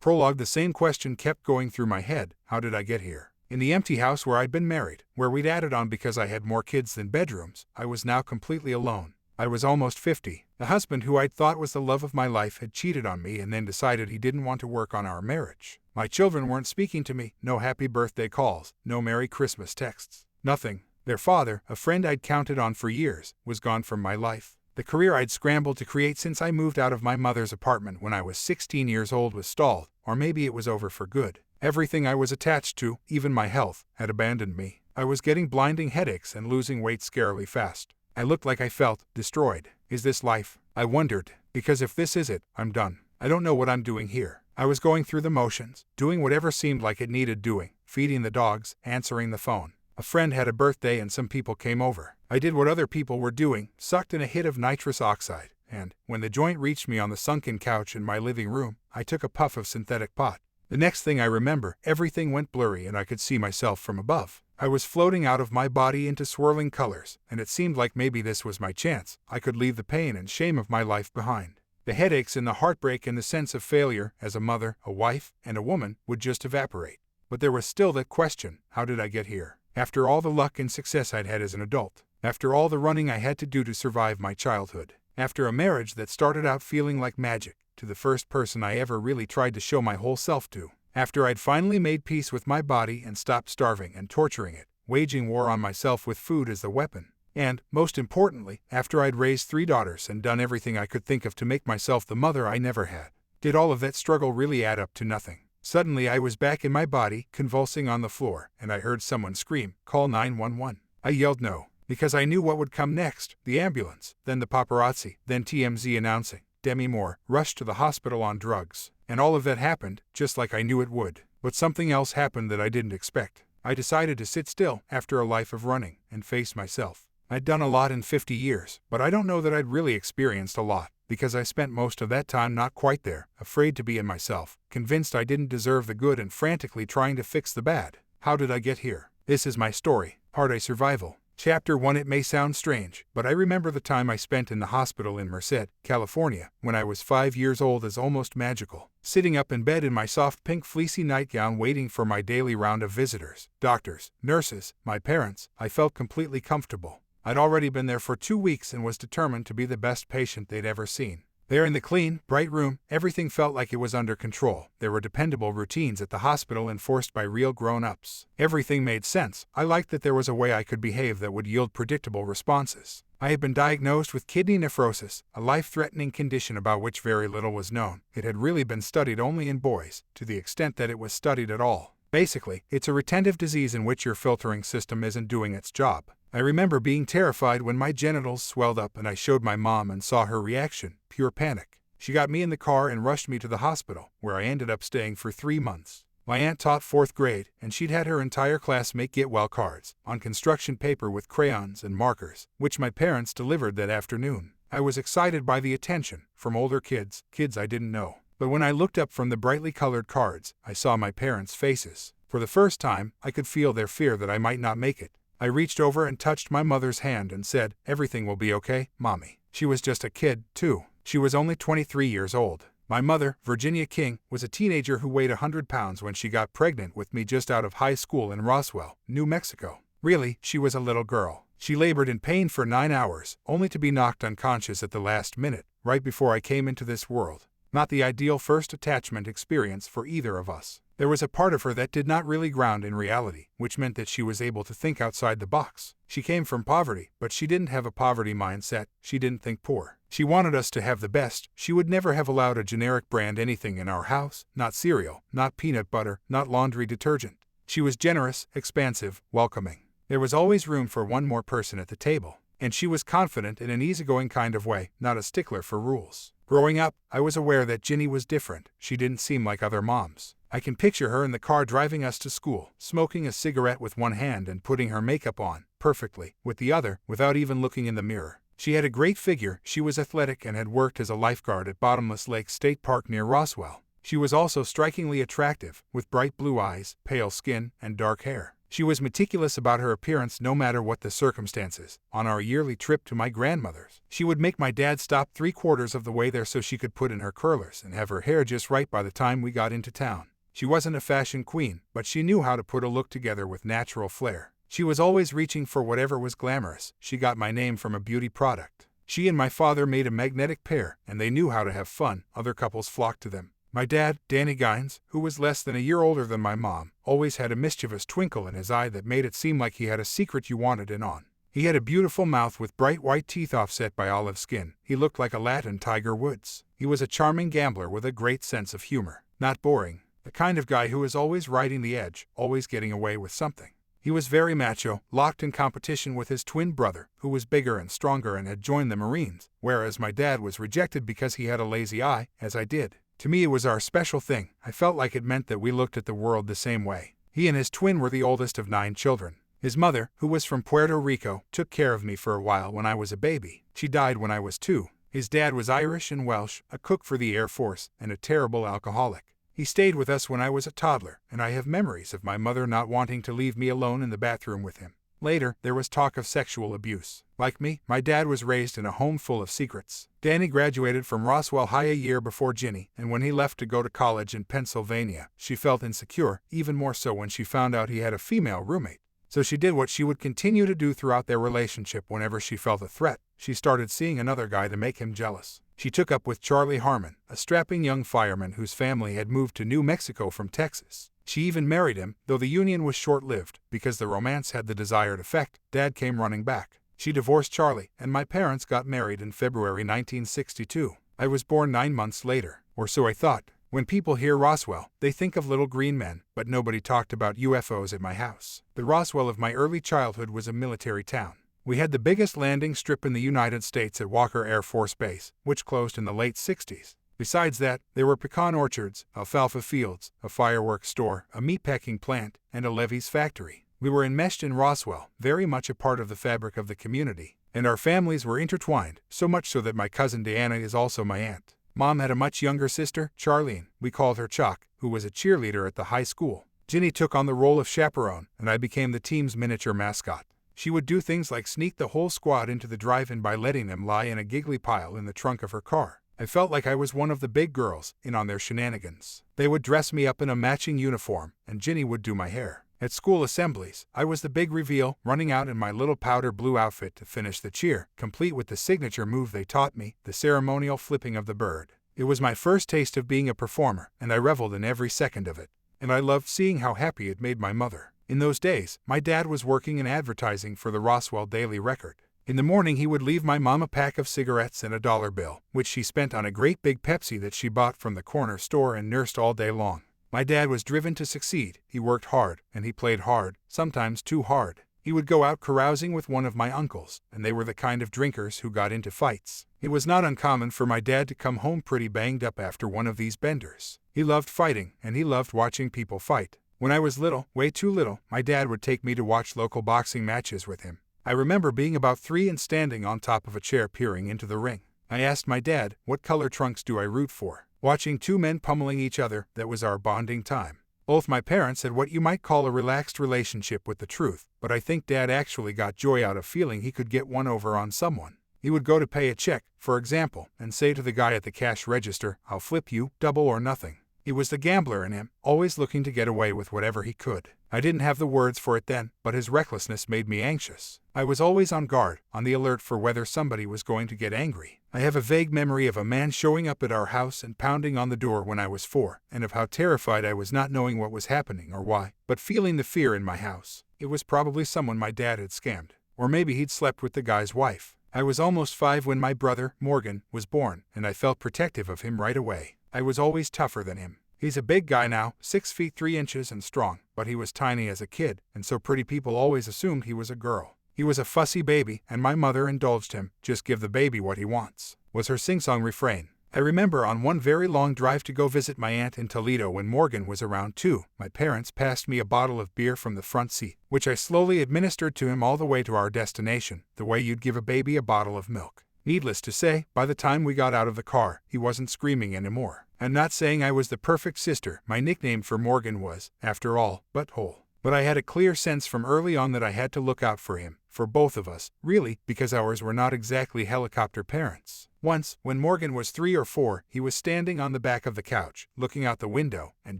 Prologue. The same question kept going through my head. How did I get here? In the empty house where I'd been married, where we'd added on because I had more kids than bedrooms, I was now completely alone. I was almost 50. The husband who I'd thought was the love of my life had cheated on me and then decided he didn't want to work on our marriage. My children weren't speaking to me, no happy birthday calls, no Merry Christmas texts, nothing. Their father, a friend I'd counted on for years, was gone from my life. The career I'd scrambled to create since I moved out of my mother's apartment when I was 16 years old was stalled, or maybe it was over for good. Everything I was attached to, even my health, had abandoned me. I was getting blinding headaches and losing weight scarily fast. I looked like I felt destroyed. Is this life? I wondered, because if this is it, I'm done. I don't know what I'm doing here. I was going through the motions, doing whatever seemed like it needed doing, feeding the dogs, answering the phone. A friend had a birthday and some people came over. I did what other people were doing, sucked in a hit of nitrous oxide, and, when the joint reached me on the sunken couch in my living room, I took a puff of synthetic pot. The next thing I remember, everything went blurry and I could see myself from above. I was floating out of my body into swirling colors, and it seemed like maybe this was my chance. I could leave the pain and shame of my life behind. The headaches and the heartbreak and the sense of failure as a mother, a wife, and a woman would just evaporate. But there was still that question, how did I get here? After all the luck and success I'd had as an adult, after all the running I had to do to survive my childhood, after a marriage that started out feeling like magic, to the first person I ever really tried to show my whole self to, after I'd finally made peace with my body and stopped starving and torturing it, waging war on myself with food as the weapon, and, most importantly, after I'd raised 3 daughters and done everything I could think of to make myself the mother I never had, did all of that struggle really add up to nothing? Suddenly I was back in my body, convulsing on the floor, and I heard someone scream, "Call 911. I yelled no, because I knew what would come next, the ambulance, then the paparazzi, then TMZ announcing, Demi rushed to the hospital on drugs. And all of that happened, just like I knew it would. But something else happened that I didn't expect. I decided to sit still after a life of running and face myself. I'd done a lot in 50 years, but I don't know that I'd really experienced a lot, because I spent most of that time not quite there, afraid to be in myself, convinced I didn't deserve the good and frantically trying to fix the bad. How did I get here? This is my story, Part A: Survival. Chapter 1. It may sound strange, but I remember the time I spent in the hospital in Merced, California, when I was 5 years old as almost magical, sitting up in bed in my soft pink fleecy nightgown waiting for my daily round of visitors, doctors, nurses, my parents. I felt completely comfortable. I'd already been there for 2 weeks and was determined to be the best patient they'd ever seen. There in the clean, bright room, everything felt like it was under control. There were dependable routines at the hospital enforced by real grown-ups. Everything made sense. I liked that there was a way I could behave that would yield predictable responses. I had been diagnosed with kidney nephrosis, a life-threatening condition about which very little was known. It had really been studied only in boys, to the extent that it was studied at all. Basically, it's a retentive disease in which your filtering system isn't doing its job. I remember being terrified when my genitals swelled up and I showed my mom and saw her reaction, pure panic. She got me in the car and rushed me to the hospital, where I ended up staying for 3 months. My aunt taught 4th grade, and she'd had her entire class make get-well cards, on construction paper with crayons and markers, which my parents delivered that afternoon. I was excited by the attention, from older kids I didn't know. But when I looked up from the brightly colored cards, I saw my parents' faces. For the first time, I could feel their fear that I might not make it. I reached over and touched my mother's hand and said, "Everything will be okay, Mommy." She was just a kid, too. She was only 23 years old. My mother, Virginia King, was a teenager who weighed 100 pounds when she got pregnant with me just out of high school in Roswell, New Mexico. Really, she was a little girl. She labored in pain for 9 hours, only to be knocked unconscious at the last minute, right before I came into this world. Not the ideal first attachment experience for either of us. There was a part of her that did not really ground in reality, which meant that she was able to think outside the box. She came from poverty, but she didn't have a poverty mindset. She didn't think poor. She wanted us to have the best. She would never have allowed a generic brand anything in our house, not cereal, not peanut butter, not laundry detergent. She was generous, expansive, welcoming. There was always room for one more person at the table. And she was confident in an easygoing kind of way, not a stickler for rules. Growing up, I was aware that Ginny was different. She didn't seem like other moms. I can picture her in the car driving us to school, smoking a cigarette with one hand and putting her makeup on, perfectly, with the other, without even looking in the mirror. She had a great figure, she was athletic and had worked as a lifeguard at Bottomless Lake State Park near Roswell. She was also strikingly attractive, with bright blue eyes, pale skin, and dark hair. She was meticulous about her appearance no matter what the circumstances. On our yearly trip to my grandmother's, she would make my dad stop 3/4 of the way there so she could put in her curlers and have her hair just right by the time we got into town. She wasn't a fashion queen, but she knew how to put a look together with natural flair. She was always reaching for whatever was glamorous. She got my name from a beauty product. She and my father made a magnetic pair, and they knew how to have fun. Other couples flocked to them. My dad, Danny Gines, who was less than a year older than my mom, always had a mischievous twinkle in his eye that made it seem like he had a secret you wanted in on. He had a beautiful mouth with bright white teeth offset by olive skin. He looked like a Latin Tiger Woods. He was a charming gambler with a great sense of humor. Not boring. The kind of guy who is always riding the edge, always getting away with something. He was very macho, locked in competition with his twin brother, who was bigger and stronger and had joined the Marines, whereas my dad was rejected because he had a lazy eye, as I did. To me it was our special thing. I felt like it meant that we looked at the world the same way. He and his twin were the oldest of 9 children. His mother, who was from Puerto Rico, took care of me for a while when I was a baby. She died when I was 2. His dad was Irish and Welsh, a cook for the Air Force, and a terrible alcoholic. He stayed with us when I was a toddler, and I have memories of my mother not wanting to leave me alone in the bathroom with him. Later, there was talk of sexual abuse. Like me, my dad was raised in a home full of secrets. Danny graduated from Roswell High a year before Ginny, and when he left to go to college in Pennsylvania, she felt insecure, even more so when she found out he had a female roommate. So she did what she would continue to do throughout their relationship whenever she felt a threat. She started seeing another guy to make him jealous. She took up with Charlie Harmon, a strapping young fireman whose family had moved to New Mexico from Texas. She even married him, though the union was short-lived. Because the romance had the desired effect, Dad came running back. She divorced Charlie, and my parents got married in February 1962. I was born 9 months later, or so I thought. When people hear Roswell, they think of little green men, but nobody talked about UFOs at my house. The Roswell of my early childhood was a military town. We had the biggest landing strip in the United States at Walker Air Force Base, which closed in the late 60s. Besides that, there were pecan orchards, alfalfa fields, a fireworks store, a meatpacking plant, and a Levy's factory. We were enmeshed in Roswell, very much a part of the fabric of the community, and our families were intertwined, so much so that my cousin Deanna is also my aunt. Mom had a much younger sister, Charlene. We called her Chalk, who was a cheerleader at the high school. Ginny took on the role of chaperone, and I became the team's miniature mascot. She would do things like sneak the whole squad into the drive-in by letting them lie in a giggly pile in the trunk of her car. I felt like I was one of the big girls, in on their shenanigans. They would dress me up in a matching uniform, and Ginny would do my hair. At school assemblies, I was the big reveal, running out in my little powder blue outfit to finish the cheer, complete with the signature move they taught me, the ceremonial flipping of the bird. It was my first taste of being a performer, and I reveled in every second of it. And I loved seeing how happy it made my mother. In those days, my dad was working in advertising for the Roswell Daily Record. In the morning he would leave my mom a pack of cigarettes and a $1 bill, which she spent on a great big Pepsi that she bought from the corner store and nursed all day long. My dad was driven to succeed. He worked hard, and he played hard, sometimes too hard. He would go out carousing with one of my uncles, and they were the kind of drinkers who got into fights. It was not uncommon for my dad to come home pretty banged up after one of these benders. He loved fighting, and he loved watching people fight. When I was little, way too little, my dad would take me to watch local boxing matches with him. I remember being about 3 and standing on top of a chair peering into the ring. I asked my dad, "What color trunks do I root for?" Watching 2 men pummeling each other, that was our bonding time. Both my parents had what you might call a relaxed relationship with the truth, but I think Dad actually got joy out of feeling he could get one over on someone. He would go to pay a check, for example, and say to the guy at the cash register, "I'll flip you, double or nothing." It was the gambler in him, always looking to get away with whatever he could. I didn't have the words for it then, but his recklessness made me anxious. I was always on guard, on the alert for whether somebody was going to get angry. I have a vague memory of a man showing up at our house and pounding on the door when I was 4, and of how terrified I was not knowing what was happening or why, but feeling the fear in my house. It was probably someone my dad had scammed. Or maybe he'd slept with the guy's wife. I was almost 5 when my brother, Morgan, was born, and I felt protective of him right away. I was always tougher than him. He's a big guy now, 6 feet 3 inches and strong, but he was tiny as a kid, and so pretty people always assumed he was a girl. He was a fussy baby, and my mother indulged him. "Just give the baby what he wants," was her sing-song refrain. I remember on one very long drive to go visit my aunt in Toledo when Morgan was around 2, my parents passed me a bottle of beer from the front seat, which I slowly administered to him all the way to our destination, the way you'd give a baby a bottle of milk. Needless to say, by the time we got out of the car, he wasn't screaming anymore. I'm not saying I was the perfect sister. My nickname for Morgan was, after all, Butthole. But I had a clear sense from early on that I had to look out for him, for both of us, really, because ours were not exactly helicopter parents. Once, when Morgan was 3 or 4, he was standing on the back of the couch, looking out the window, and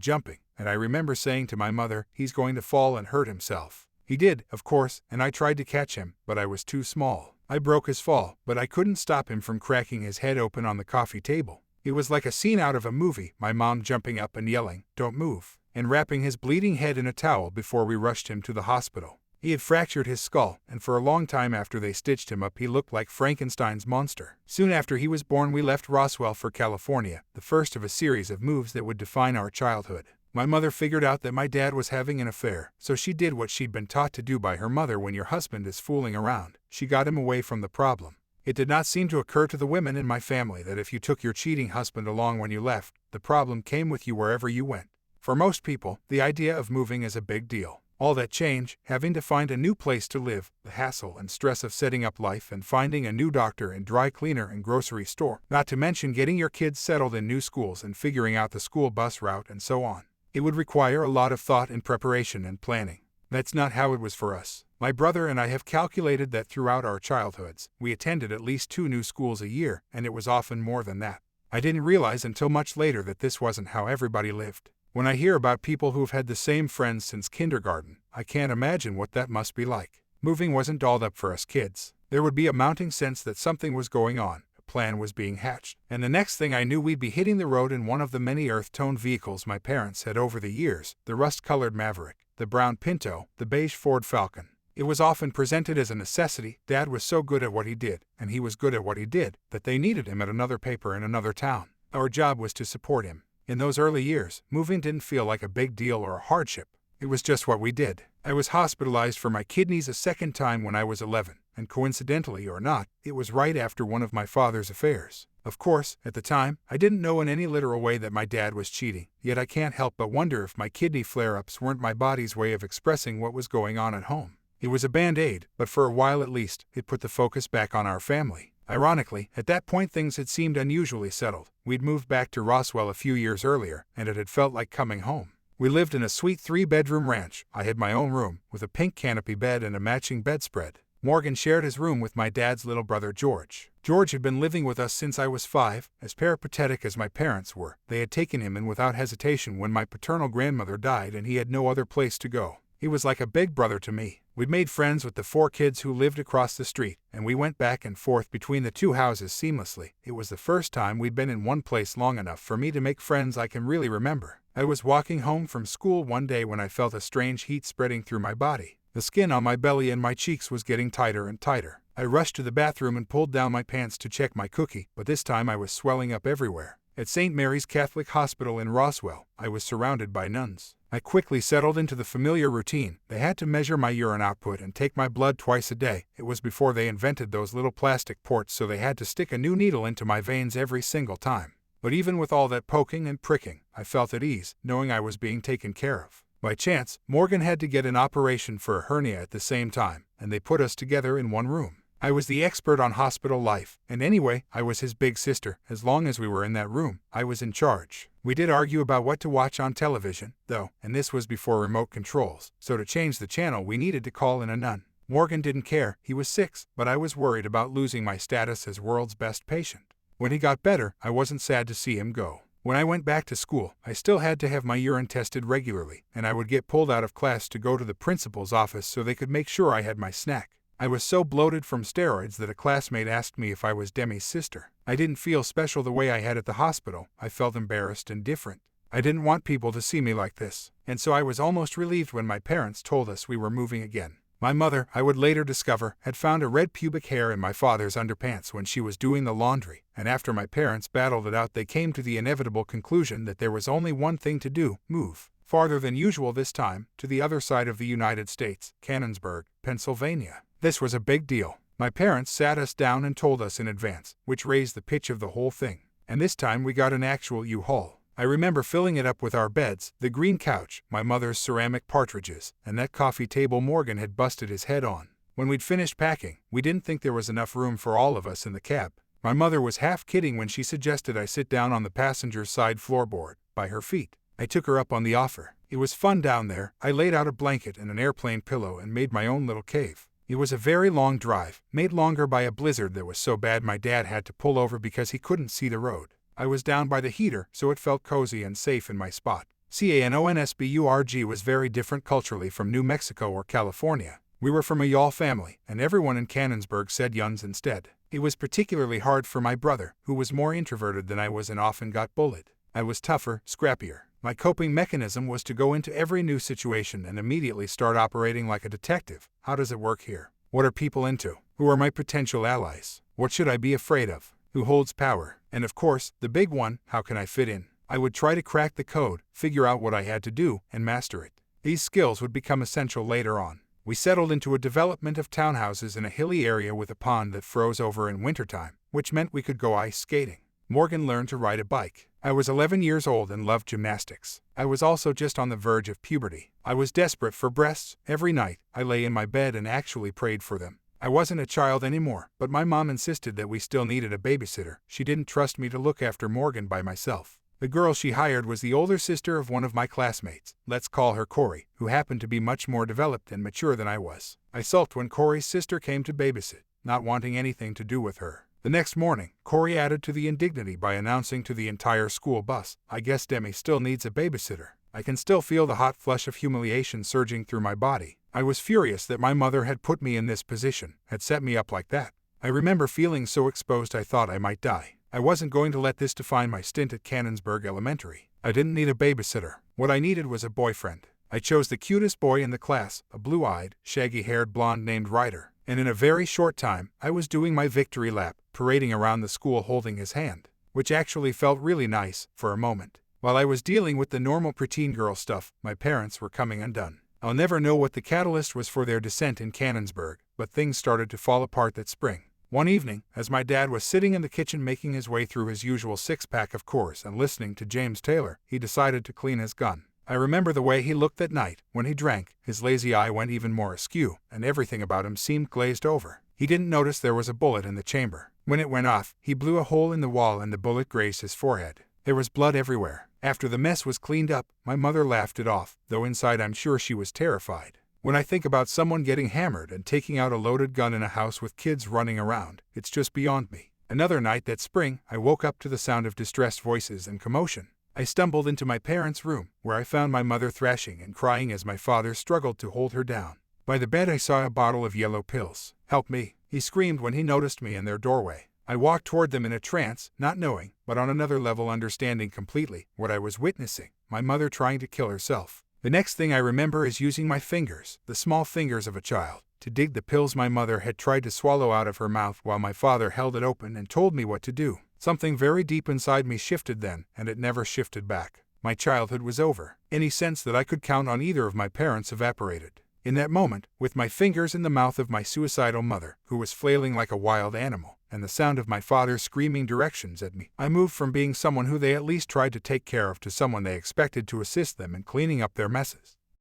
jumping, and I remember saying to my mother, "He's going to fall and hurt himself." He did, of course, and I tried to catch him, but I was too small. I broke his fall, but I couldn't stop him from cracking his head open on the coffee table. It was like a scene out of a movie, my mom jumping up and yelling, "Don't move," and wrapping his bleeding head in a towel before we rushed him to the hospital. He had fractured his skull, and for a long time after they stitched him up he looked like Frankenstein's monster. Soon after he was born we left Roswell for California, the first of a series of moves that would define our childhood. My mother figured out that my dad was having an affair, so she did what she'd been taught to do by her mother when your husband is fooling around. She got him away from the problem. It did not seem to occur to the women in my family that if you took your cheating husband along when you left, the problem came with you wherever you went. For most people, the idea of moving is a big deal. All that change, having to find a new place to live, the hassle and stress of setting up life and finding a new doctor and dry cleaner and grocery store, not to mention getting your kids settled in new schools and figuring out the school bus route and so on. It would require a lot of thought and preparation and planning. That's not how it was for us. My brother and I have calculated that throughout our childhoods, we attended at least 2 new schools a year, and it was often more than that. I didn't realize until much later that this wasn't how everybody lived. When I hear about people who've had the same friends since kindergarten, I can't imagine what that must be like. Moving wasn't dolled up for us kids. There would be a mounting sense that something was going on, a plan was being hatched, and the next thing I knew we'd be hitting the road in one of the many earth-toned vehicles my parents had over the years, the rust-colored Maverick, the brown Pinto, the beige Ford Falcon. It was often presented as a necessity. Dad was so good at what he did, and he was good at what he did, that they needed him at another paper in another town. Our job was to support him. In those early years, moving didn't feel like a big deal or a hardship. It was just what we did. I was hospitalized for my kidneys a second time when I was 11, and coincidentally or not, it was right after one of my father's affairs. Of course, at the time, I didn't know in any literal way that my dad was cheating, yet I can't help but wonder if my kidney flare-ups weren't my body's way of expressing what was going on at home. It was a band-aid, but for a while at least, it put the focus back on our family. Ironically, at that point things had seemed unusually settled. We'd moved back to Roswell a few years earlier, and it had felt like coming home. We lived in a sweet 3-bedroom ranch. I had my own room, with a pink canopy bed and a matching bedspread. Morgan shared his room with my dad's little brother George. George had been living with us since I was 5. As peripatetic as my parents were, they had taken him in without hesitation when my paternal grandmother died and he had no other place to go. He was like a big brother to me. We'd made friends with the 4 kids who lived across the street, and we went back and forth between the 2 houses seamlessly. It was the first time we'd been in one place long enough for me to make friends I can really remember. I was walking home from school one day when I felt a strange heat spreading through my body. The skin on my belly and my cheeks was getting tighter and tighter. I rushed to the bathroom and pulled down my pants to check my cookie, but this time I was swelling up everywhere. At St. Mary's Catholic Hospital in Roswell, I was surrounded by nuns. I quickly settled into the familiar routine. They had to measure my urine output and take my blood twice a day. It was before they invented those little plastic ports, so they had to stick a new needle into my veins every single time. But even with all that poking and pricking, I felt at ease, knowing I was being taken care of. By chance, Morgan had to get an operation for a hernia at the same time, and they put us together in one room. I was the expert on hospital life, and anyway, I was his big sister. As long as we were in that room, I was in charge. We did argue about what to watch on television, though, and this was before remote controls, so to change the channel we needed to call in a nun. Morgan didn't care, he was 6, but I was worried about losing my status as world's best patient. When he got better, I wasn't sad to see him go. When I went back to school, I still had to have my urine tested regularly, and I would get pulled out of class to go to the principal's office so they could make sure I had my snack. I was so bloated from steroids that a classmate asked me if I was Demi's sister. I didn't feel special the way I had at the hospital. I felt embarrassed and different. I didn't want people to see me like this, and so I was almost relieved when my parents told us we were moving again. My mother, I would later discover, had found a red pubic hair in my father's underpants when she was doing the laundry, and after my parents battled it out they came to the inevitable conclusion that there was only one thing to do: move. Farther than usual this time, to the other side of the United States, Canonsburg, Pennsylvania. This was a big deal. My parents sat us down and told us in advance, which raised the pitch of the whole thing. And this time we got an actual U-Haul. I remember filling it up with our beds, the green couch, my mother's ceramic partridges, and that coffee table Morgan had busted his head on. When we'd finished packing, we didn't think there was enough room for all of us in the cab. My mother was half kidding when she suggested I sit down on the passenger's side floorboard, by her feet. I took her up on the offer. It was fun down there. I laid out a blanket and an airplane pillow and made my own little cave. It was a very long drive, made longer by a blizzard that was so bad my dad had to pull over because he couldn't see the road. I was down by the heater, so it felt cozy and safe in my spot. Canonsburg was very different culturally from New Mexico or California. We were from a y'all family, and everyone in Canonsburg said yuns instead. It was particularly hard for my brother, who was more introverted than I was and often got bullied. I was tougher, scrappier. My coping mechanism was to go into every new situation and immediately start operating like a detective. How does it work here? What are people into? Who are my potential allies? What should I be afraid of? Who holds power? And of course, the big one, how can I fit in? I would try to crack the code, figure out what I had to do, and master it. These skills would become essential later on. We settled into a development of townhouses in a hilly area with a pond that froze over in wintertime, which meant we could go ice skating. Morgan learned to ride a bike. I was 11 years old and loved gymnastics. I was also just on the verge of puberty. I was desperate for breasts. Every night, I lay in my bed and actually prayed for them. I wasn't a child anymore, but my mom insisted that we still needed a babysitter. She didn't trust me to look after Morgan by myself. The girl she hired was the older sister of one of my classmates, let's call her Corey, who happened to be much more developed and mature than I was. I sulked when Corey's sister came to babysit, not wanting anything to do with her. The next morning, Corey added to the indignity by announcing to the entire school bus, I guess Demi still needs a babysitter. I can still feel the hot flush of humiliation surging through my body. I was furious that my mother had put me in this position, had set me up like that. I remember feeling so exposed I thought I might die. I wasn't going to let this define my stint at Canonsburg Elementary. I didn't need a babysitter. What I needed was a boyfriend. I chose the cutest boy in the class, a blue-eyed, shaggy-haired blonde named Ryder, and in a very short time, I was doing my victory lap, parading around the school holding his hand, which actually felt really nice for a moment. While I was dealing with the normal preteen girl stuff, my parents were coming undone. I'll never know what the catalyst was for their descent in Canonsburg, but things started to fall apart that spring. One evening, as my dad was sitting in the kitchen making his way through his usual six-pack of Coors and listening to James Taylor, he decided to clean his gun. I remember the way he looked that night. When he drank, his lazy eye went even more askew, and everything about him seemed glazed over. He didn't notice there was a bullet in the chamber. When it went off, he blew a hole in the wall and the bullet grazed his forehead. There was blood everywhere. After the mess was cleaned up, my mother laughed it off, though inside I'm sure she was terrified. When I think about someone getting hammered and taking out a loaded gun in a house with kids running around, it's just beyond me. Another night that spring, I woke up to the sound of distressed voices and commotion. I stumbled into my parents' room, where I found my mother thrashing and crying as my father struggled to hold her down. By the bed I saw a bottle of yellow pills. "Help me," he screamed when he noticed me in their doorway. I walked toward them in a trance, not knowing, but on another level understanding completely, what I was witnessing, my mother trying to kill herself. The next thing I remember is using my fingers, the small fingers of a child, to dig the pills my mother had tried to swallow out of her mouth while my father held it open and told me what to do. Something very deep inside me shifted then, and it never shifted back. My childhood was over. Any sense that I could count on either of my parents evaporated. In that moment, with my fingers in the mouth of my suicidal mother, who was flailing like a wild animal, and the sound of my father screaming directions at me, I moved from being someone who they at least tried to take care of to someone they expected to assist them in cleaning up their messes.